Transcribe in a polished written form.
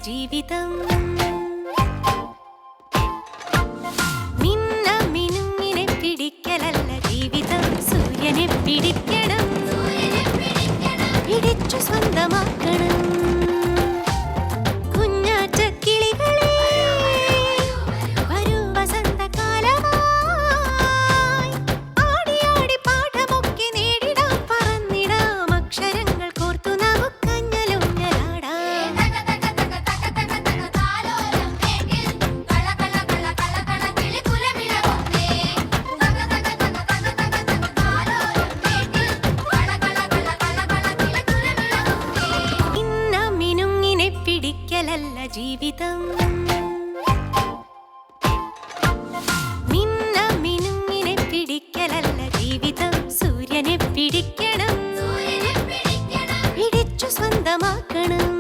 ജീവിതം. മിന്ന മിനുങ്ങിനെ പിടിക്കലല്ല ജീവിതം, സൂര്യനെ പിടിക്കണം, പിടിച്ചു സ്വന്തമാക്കണം. ജീവിതം മിന്ന മിനുങ്ങിനെ പിടിക്കലല്ല ജീവിതം, സൂര്യനെ പിടിക്കണം, പിടിച്ചു സ്വന്തമാക്കണം.